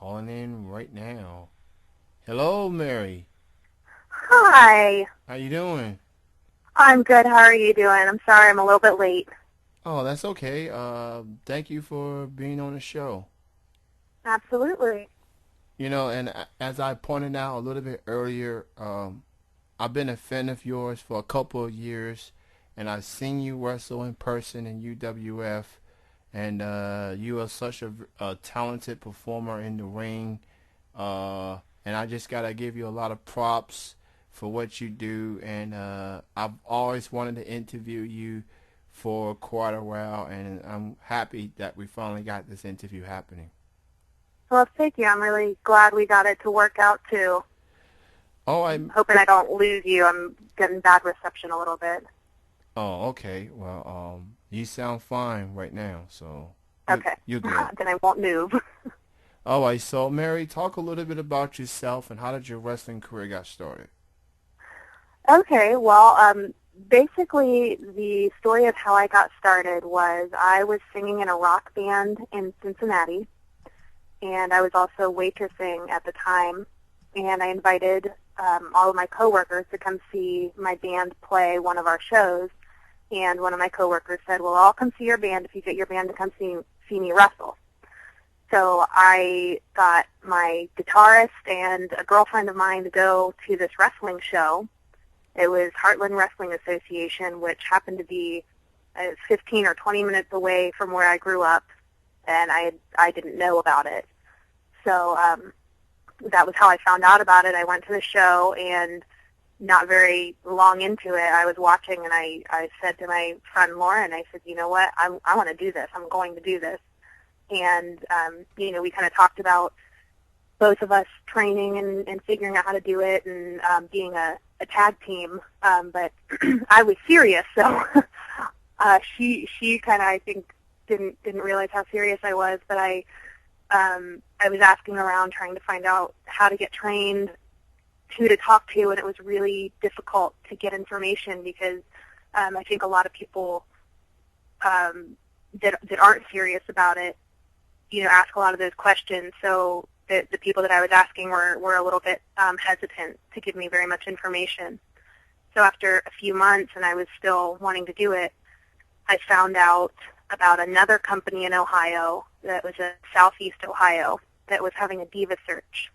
calling in right now. Hello, Mary. Hi. How you doing? I'm good. How are you doing? I'm sorry I'm a little bit late. Oh, that's okay. Thank you for being on the show. Absolutely. As I pointed out a little bit earlier, I've been a fan of yours for a couple of years, and I've seen you wrestle in person in UWF, and you are such a talented performer in the ring. And I just gotta give you a lot of props for what you do. And I've always wanted to interview you for quite a while, and I'm happy that we finally got this interview happening. Well, thank you. I'm really glad we got it to work out, too. Oh, I. I'm hoping I don't lose you. I'm getting bad reception a little bit. Oh, okay. Well, you sound fine right now, so Okay. you're good. Then I won't move. All right. So, Mary, talk a little bit about yourself and how did your wrestling career got started? Okay. Well, basically, the story of how I got started was I was singing in a rock band in Cincinnati, and I was also waitressing at the time, and I invited all of my coworkers to come see my band play one of our shows, and one of my coworkers said, well, I'll come see your band if you get your band to come see me wrestle. So I got my guitarist and a girlfriend of mine to go to this wrestling show. It was Heartland Wrestling Association, which happened to be 15 or 20 minutes away from where I grew up, and I didn't know about it. So that was how I found out about it. I went to the show, and not very long into it, I was watching, and I said to my friend Lauren, I said, you know what, I want to do this. I'm going to do this. And, we kind of talked about both of us training and figuring out how to do it and being a tag team. But I was serious, so she kind of, I think, didn't realize how serious I was. But I was asking around trying to find out how to get trained, who to talk to, and it was really difficult to get information because I think a lot of people that aren't serious about it, ask a lot of those questions. So the people that I was asking were a little bit hesitant to give me very much information. So after a few months, and I was still wanting to do it, I found out about another company in Ohio that was in southeast Ohio that was having a diva search.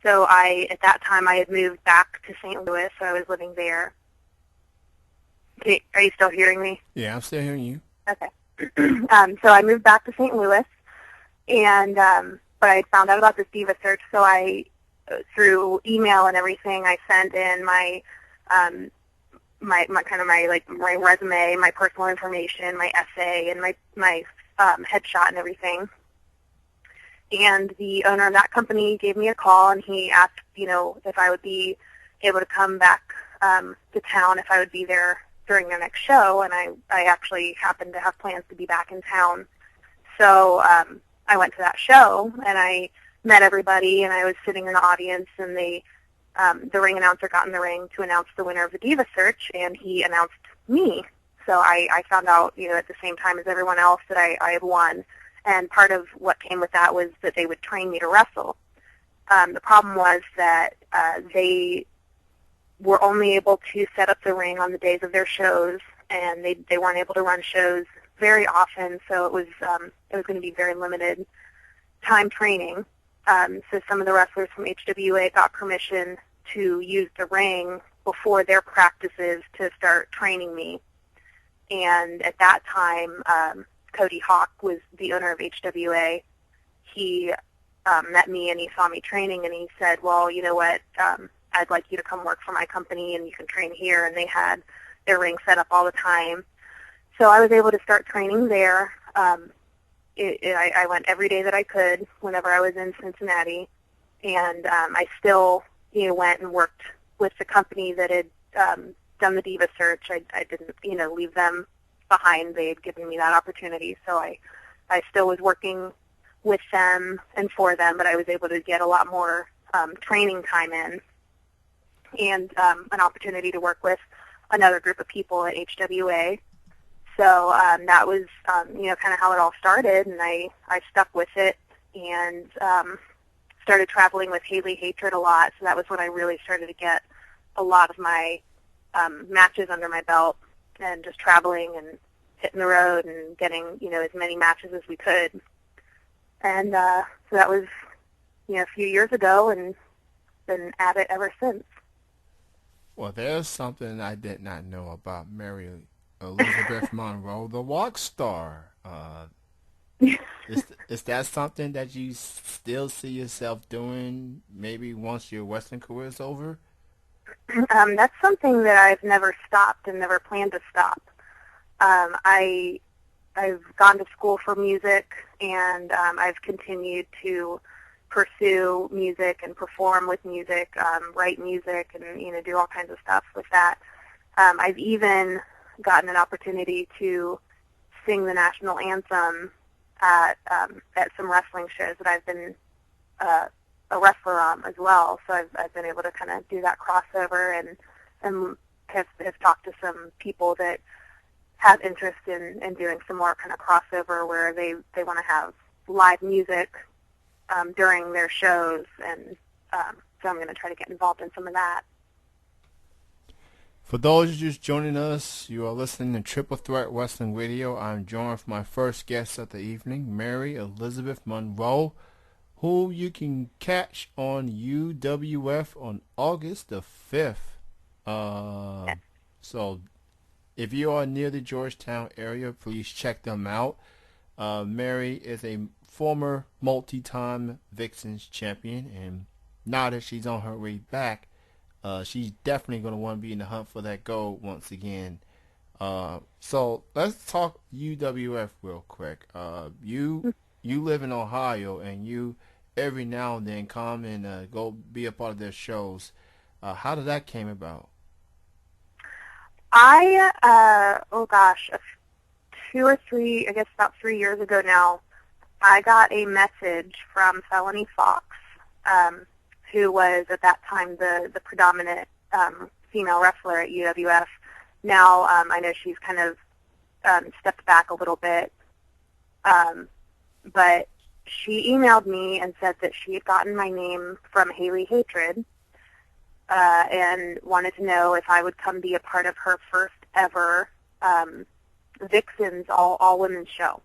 So at that time, I had moved back to St. Louis, so I was living there. Okay, are you still hearing me? Yeah, I'm still hearing you. Okay. So I moved back to St. Louis, and but I found out about this diva search, so through email and everything, I sent in my my resume, my personal information, my essay, and my headshot and everything. And the owner of that company gave me a call, and he asked, if I would be able to come back to town, if I would be there during their next show. And I actually happened to have plans to be back in town. So I went to that show, and I met everybody, and I was sitting in the audience, and the ring announcer got in the ring to announce the winner of the Diva Search, and he announced me. So I found out, at the same time as everyone else that I had won. And part of what came with that was that they would train me to wrestle. The problem was that they were only able to set up the ring on the days of their shows, and they weren't able to run shows very often, so it was going to be very limited time training. So some of the wrestlers from HWA got permission to use the ring before their practices to start training me. And at that time, Cody Hawk was the owner of HWA. He met me and he saw me training, and he said, well, you know what, I'd like you to come work for my company and you can train here. And they had their ring set up all the time. So I was able to start training there. I went every day that I could whenever I was in Cincinnati. And I still went and worked with the company that had done the Diva Search. I didn't leave them behind. They had given me that opportunity. So I still was working with them and for them, but I was able to get a lot more training time in and an opportunity to work with another group of people at HWA. So that was, kind of how it all started, and I stuck with it. And started traveling with Haley Hatred a lot, so that was when I really started to get a lot of my matches under my belt, and just traveling and hitting the road and getting, as many matches as we could. And so that was, a few years ago, and been at it ever since. Well, there's something I did not know about Mary Elizabeth Monroe, the rock star. Is that something that you still see yourself doing maybe once your wrestling career is over? That's something that I've never stopped and never planned to stop. I've gone to school for music, and I've continued to pursue music and perform with music, write music, and do all kinds of stuff with that. I've even gotten an opportunity to sing the national anthem at some wrestling shows that I've been a wrestler on as well. So I've been able to kind of do that crossover, and have talked to some people that have interest in doing some more kind of crossover where they want to have live music during their shows, and so I'm going to try to get involved in some of that. For those just joining us, you are listening to Triple Threat Wrestling Radio. I'm joined with my first guest of the evening, Mary Elizabeth Monroe, who you can catch on UWF on August the 5th. So if you are near the Georgetown area, please check them out. Mary is a former multi-time Vixens champion, and now that she's on her way back, she's definitely going to want to be in the hunt for that gold once again. So let's talk UWF real quick. You live in Ohio, and you every now and then come and go be a part of their shows. How did that came about? About 3 years ago now, I got a message from Felony Fox, who was at that time the predominant female wrestler at UWF. Now I know she's kind of stepped back a little bit, but she emailed me and said that she had gotten my name from Haley Hatred, and wanted to know if I would come be a part of her first ever Vixens all-women's show.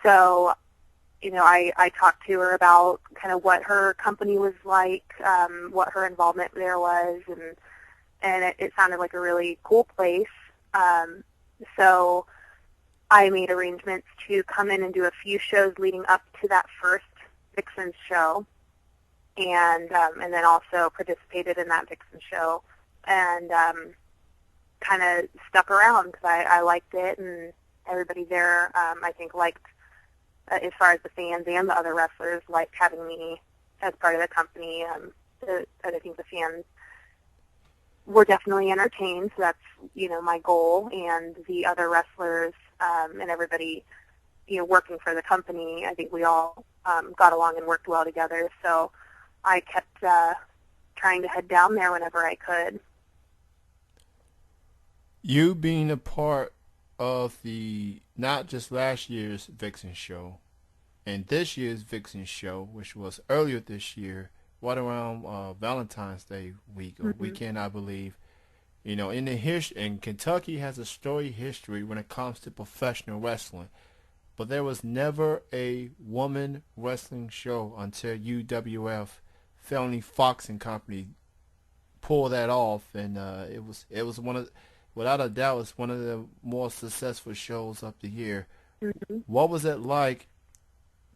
So, I talked to her about kind of what her company was like, what her involvement there was, and it sounded like a really cool place. So I made arrangements to come in and do a few shows leading up to that first Vixens show, and then also participated in that Vixen show, and kind of stuck around because I liked it, and everybody there, I think, liked, as far as the fans and the other wrestlers, liked having me as part of the company. And I think the fans were definitely entertained, so that's, my goal, and the other wrestlers and everybody, working for the company, I think we all got along and worked well together, so I kept trying to head down there whenever I could. You being a part of the, not just last year's Vixen show, and this year's Vixen show, which was earlier this year, right around Valentine's Day week or weekend, I believe. In Kentucky has a storied history when it comes to professional wrestling, but there was never a woman wrestling show until UWF, Felony Fox and Company, pulled that off, and it was one of, without a doubt, it's one of the more successful shows of the year. Mm-hmm. What was it like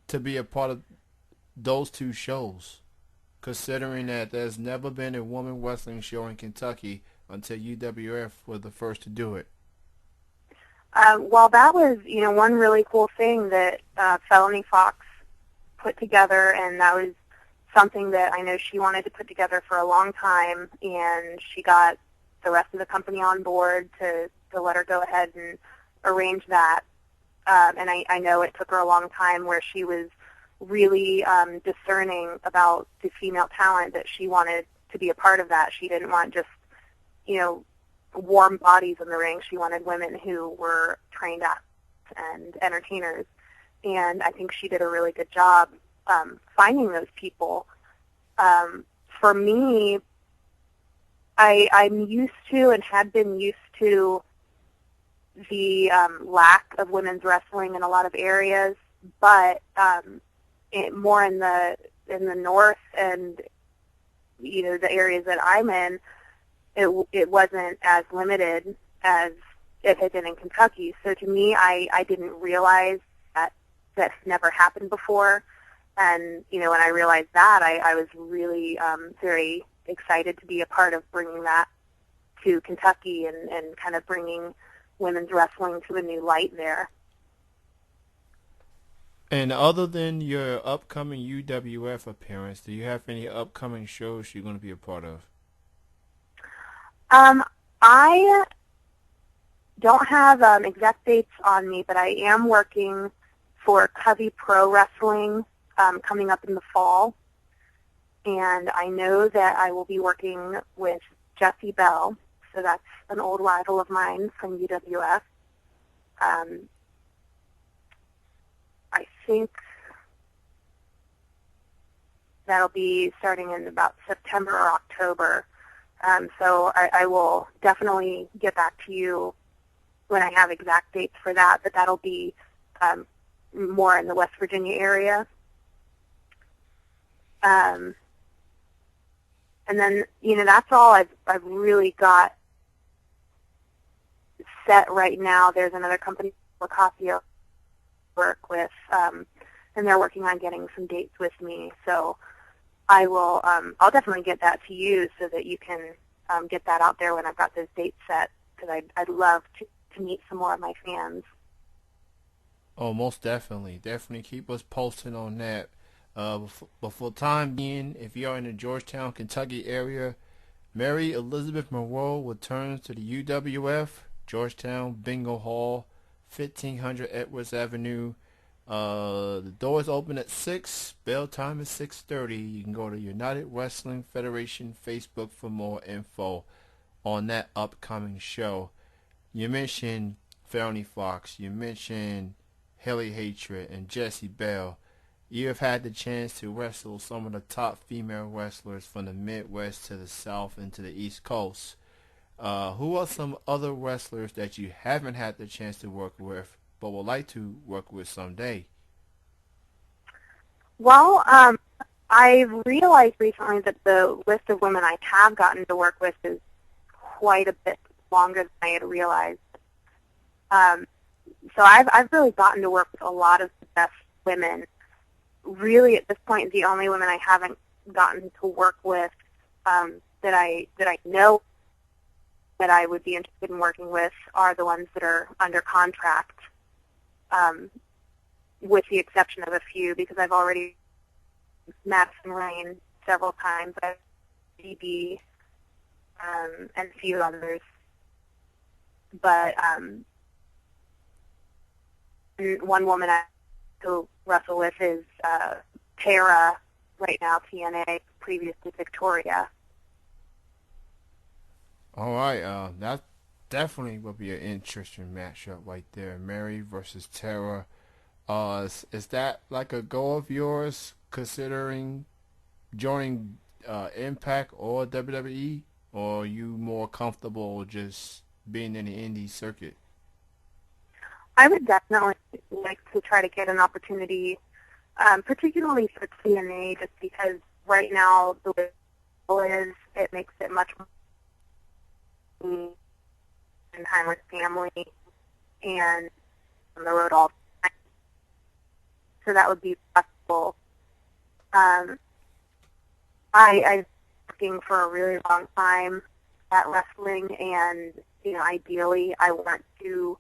to be a part of those two shows, considering that there's never been a woman wrestling show in Kentucky until UWF was the first to do it? Well, that was, one really cool thing that Felony Fox put together, and that was something that I know she wanted to put together for a long time, and she got the rest of the company on board to let her go ahead and arrange that. And I know it took her a long time, where she was really discerning about the female talent that she wanted to be a part of that. She didn't want just, warm bodies in the ring. She wanted women who were trained actors and entertainers. And I think she did a really good job finding those people. For me, I'm used to and had been used to the lack of women's wrestling in a lot of areas, but more in the north and the areas that I'm in, it wasn't as limited as it had been in Kentucky. So to me, I didn't realize that never happened before. And, when I realized that, I was really very excited to be a part of bringing that to Kentucky and kind of bringing women's wrestling to a new light there. And other than your upcoming UWF appearance, do you have any upcoming shows you're going to be a part of? I don't have exact dates on me, but I am working for Covey Pro Wrestling coming up in the fall. And I know that I will be working with Jessie Bell, so that's an old rival of mine from UWF. I think that'll be starting in about September or October. So I will definitely get back to you when I have exact dates for that, but that'll be more in the West Virginia area. And then, that's all I've really got set right now. There's another company, Lacasio, work with, and they're working on getting some dates with me. So I'll definitely get that to you so that you can get that out there when I've got those dates set, because I'd love to meet some more of my fans. Oh, most definitely. Definitely keep us posted on that. But for the time being, if you are in the Georgetown, Kentucky area, Mary Elizabeth Monroe returns to the UWF, Georgetown Bingo Hall, 1500 Edwards Avenue. The doors open at 6. Bell time is 6:30. You can go to United Wrestling Federation Facebook for more info on that upcoming show. You mentioned Felony Fox. You mentioned Haley Hatred and Jessie Bell. You have had the chance to wrestle some of the top female wrestlers from the Midwest to the South and to the East Coast. Who are some other wrestlers that you haven't had the chance to work with but would like to work with someday? Well, I've realized recently that the list of women I have gotten to work with is quite a bit longer than I had realized. So I've really gotten to work with a lot of the best women. Really, at this point, the only women I haven't gotten to work with that I know that I would be interested in working with are the ones that are under contract, with the exception of a few, because I've already Madison Rain several times, I've DB, and a few others. But one woman I to wrestle with is Tara right now, TNA, previous to Victoria. All right, that definitely will be an interesting matchup right there. Mary versus Tara. Is that like a goal of yours, considering joining Impact or WWE, or are you more comfortable just being in the indie circuit? I would definitely like to try to get an opportunity, particularly for TNA, just because right now the way it is, it makes it much more and time with family and on the road all the time. So that would be possible. I've been working for a really long time at wrestling, and ideally I want to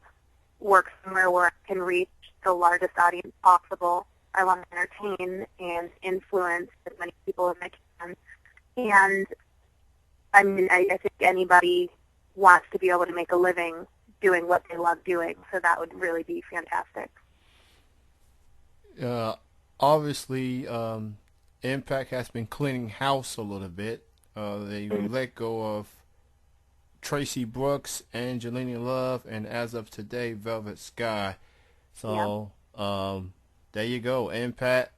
work somewhere where I can reach the largest audience possible. I want to entertain and influence as many people as I can. And I mean, I think anybody wants to be able to make a living doing what they love doing, so that would really be fantastic. Obviously, Impact has been cleaning house a little bit. They let go of Tracy Brooks, Angelina Love, and as of today, Velvet Sky. So, there you go. Impact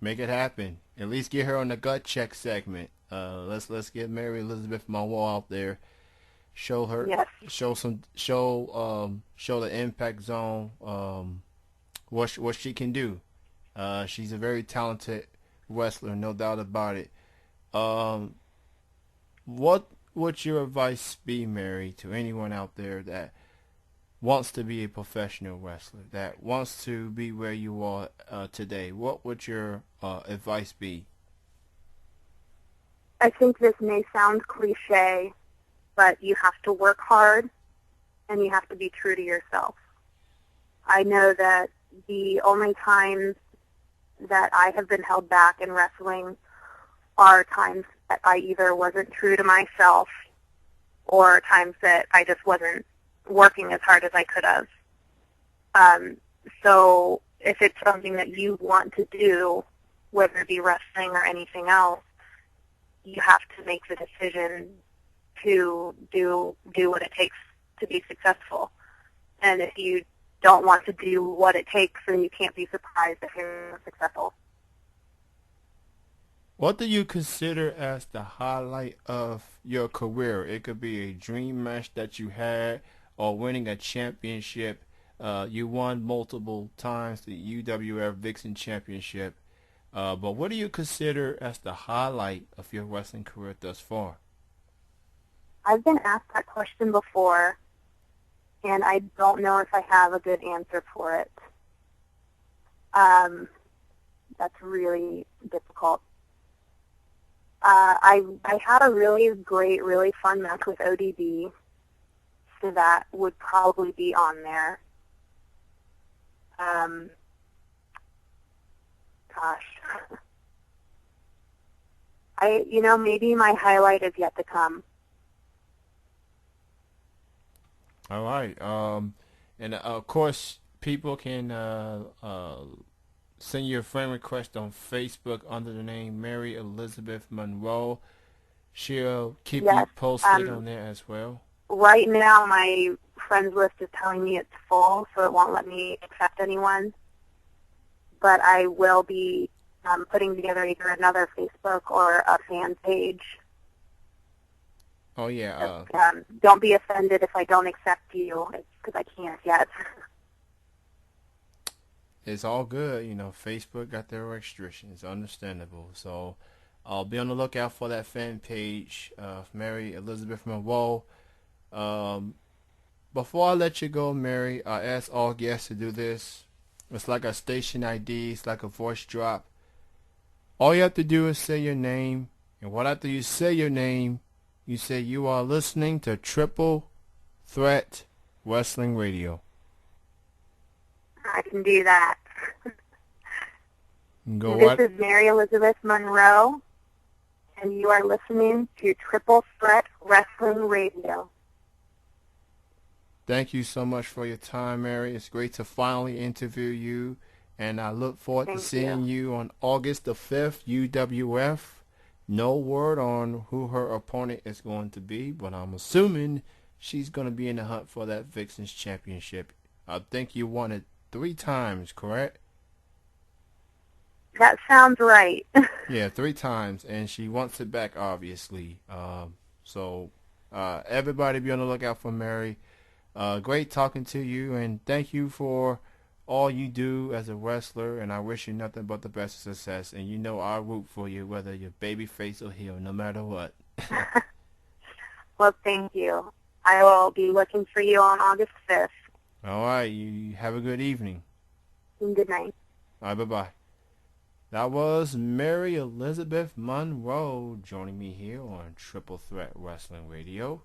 Make it happen. At least get her on the gut check segment. Let's get Mary Elizabeth Monroe out there. Show her, Yes. show the Impact Zone what she can do. She's a very talented wrestler, no doubt about it. Um, what would your advice be, Mary, to anyone out there that wants to be a professional wrestler, that wants to be where you are today? What would your advice be? I think this may sound cliche, but you have to work hard and you have to be true to yourself. I know that the only times that I have been held back in wrestling are times that I either wasn't true to myself or times that I just wasn't working as hard as I could have. So if it's something that you want to do, whether it be wrestling or anything else, you have to make the decision to do what it takes to be successful. And if you don't want to do what it takes, then you can't be surprised if you're not successful. What do you consider as the highlight of your career? It could be a dream match that you had or winning a championship. You won multiple times the UWF Vixen Championship. But what do you consider as the highlight of your wrestling career thus far? I've been asked that question before, and I don't know if I have a good answer for it. That's really difficult. I had a really great, really fun match with ODB, so that would probably be on there. Gosh. Maybe my highlight is yet to come. All right. And of course, people can send you a friend request on Facebook under the name Mary Elizabeth Monroe. She'll keep you Yes. posted on there as well. Right now, my friends list is telling me it's full, so it won't let me accept anyone. But I will be putting together either another Facebook or a fan page. Oh yeah. Don't be offended if I don't accept you. It's because I can't yet. It's all good. Facebook got their restrictions. Understandable. So I'll be on the lookout for that fan page of Mary Elizabeth Monroe. Before I let you go, Mary, I ask all guests to do this. It's like a station ID. It's like a voice drop. All you have to do is say your name. And what after you say your name, you say you are listening to Triple Threat Wrestling Radio. I can do that. This is Mary Elizabeth Monroe, and you are listening to Triple Threat Wrestling Radio. Thank you so much for your time, Mary. It's great to finally interview you, and I look forward to seeing you on August the 5th, UWF. No word on who her opponent is going to be, but I'm assuming she's going to be in the hunt for that Vixens Championship. I think you won it 3 times, correct? That sounds right. Yeah, 3 times, and she wants it back, obviously. So everybody be on the lookout for Mary. Great talking to you, and thank you for all you do as a wrestler, and I wish you nothing but the best of success. And I'll root for you, whether you're babyface or heel, no matter what. Well, thank you. I will be looking for you on August 5th. All right, you have a good evening. And good night. All right, bye-bye. That was Mary Elizabeth Monroe joining me here on Triple Threat Wrestling Radio.